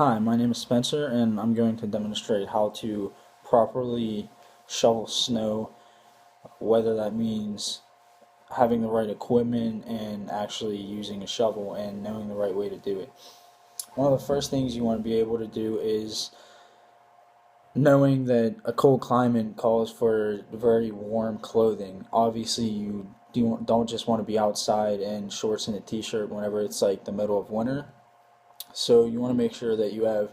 Hi, my name is Spencer, and I'm going to demonstrate how to properly shovel snow, whether that means having the right equipment and actually using a shovel and knowing the right way to do it. One of the first things you want to be able to do is knowing that a cold climate calls for very warm clothing. Obviously, you don't just want to be outside in shorts and a t-shirt whenever it's like the middle of winter. So you want to make sure that you have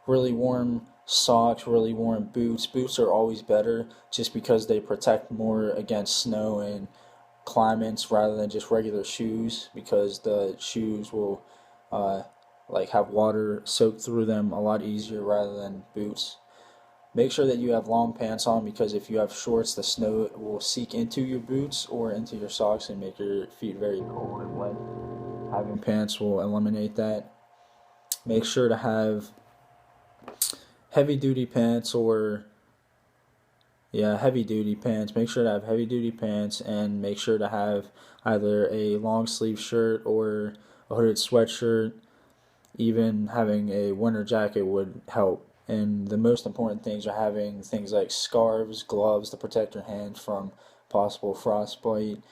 really warm socks, really warm boots. Boots are always better just because they protect more against snow and climates rather than just regular shoes, because the shoes will uh, have water soaked through them a lot easier rather than boots. Make sure that you have long pants on, because if you have shorts, the snow will seep into your boots or into your socks and make your feet very cold and wet. Having pants will eliminate that. Make sure to have heavy duty pants or heavy duty pants. Make sure to have heavy duty pants, and make sure to have either a long sleeve shirt or a hooded sweatshirt. Even having a winter jacket would help. And the most important things are having things like scarves, gloves to protect your hands from possible frostbite,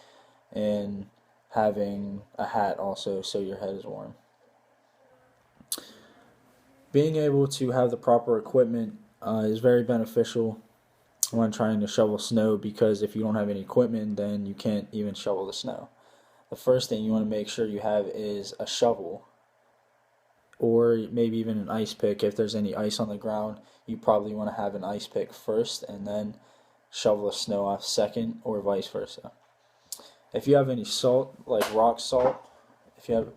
and having a hat also so your head is warm. Being able to have the proper equipment is very beneficial when trying to shovel snow, because if you don't have any equipment, then you can't even shovel the snow. The first thing you want to make sure you have is a shovel, or maybe even an ice pick. If there's any ice on the ground, you probably want to have an ice pick first and then shovel the snow off second, or vice versa. If you have any salt, like rock salt, if you have,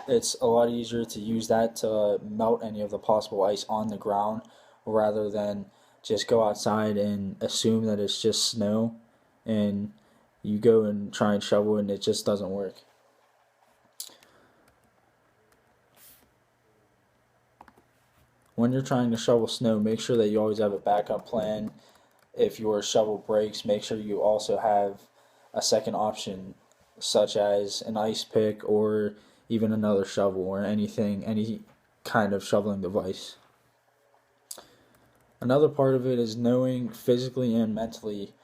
it's a lot easier to use that to melt any of the possible ice on the ground rather than just go outside and assume that it's just snow, and you go and try and shovel and it just doesn't work. When you're trying to shovel snow, make sure that you always have a backup plan. If your shovel breaks, make sure you also have a second option, such as an ice pick or even another shovel or any kind of shoveling device. Another part of it is knowing physically and mentally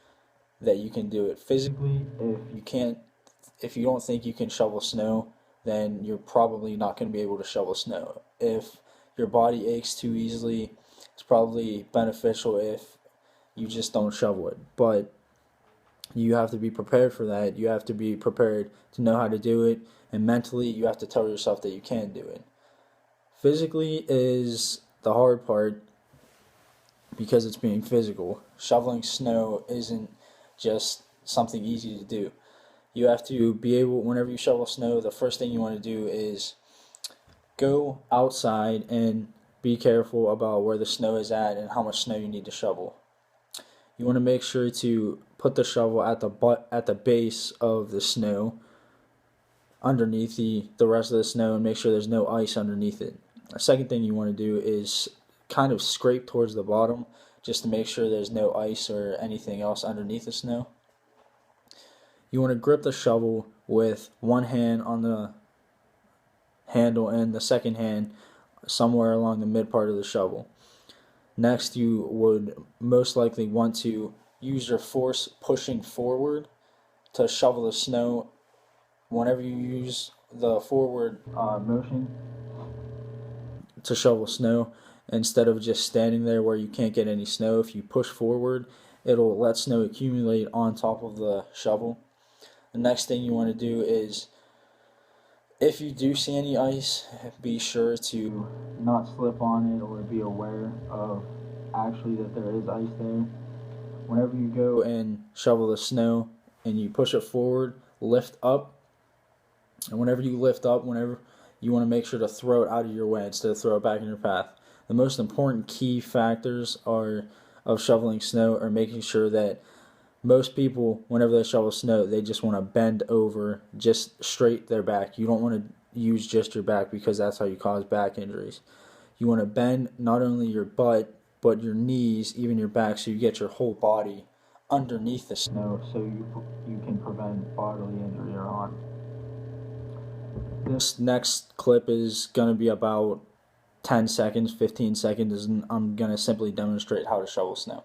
that you can do it. Physically, if you don't think you can shovel snow, then you're probably not going to be able to shovel snow. If your body aches too easily, it's probably beneficial if you just don't shovel it. But you have to be prepared for that. You have to be prepared to know how to do it, and mentally, you have to tell yourself that you can do it. Physically is the hard part because it's being physical. Shoveling snow isn't just something easy to do. You have to be able, whenever you shovel snow, the first thing you want to do is go outside and be careful about where the snow is at and how much snow you need to shovel. You want to make sure to put the shovel at the base of the snow, underneath the rest of the snow, and make sure there's no ice underneath it. The second thing you want to do is kind of scrape towards the bottom, just to make sure there's no ice or anything else underneath the snow. You want to grip the shovel with one hand on the handle and the second hand somewhere along the mid part of the shovel. Next, you would most likely want to use your force pushing forward to shovel the snow. Whenever you use the forward motion to shovel snow, instead of just standing there where you can't get any snow, if you push forward, it'll let snow accumulate on top of the shovel. The next thing you want to do is, if you do see any ice, be sure to not slip on it or be aware of actually that there is ice there. Whenever you go and shovel the snow and you push it forward, lift up. And whenever you lift up, whenever you want to make sure to throw it out of your way instead of throw it back in your path. The most important key factors of shoveling snow are making sure that most people, whenever they shovel snow, they just want to bend over, just straight their back. You don't want to use just your back, because that's how you cause back injuries. You want to bend not only your butt, but your knees, even your back, so you get your whole body underneath the snow, so you can prevent bodily injury or harm. This next clip is going to be about 10 seconds, 15 seconds, and I'm going to simply demonstrate how to shovel snow.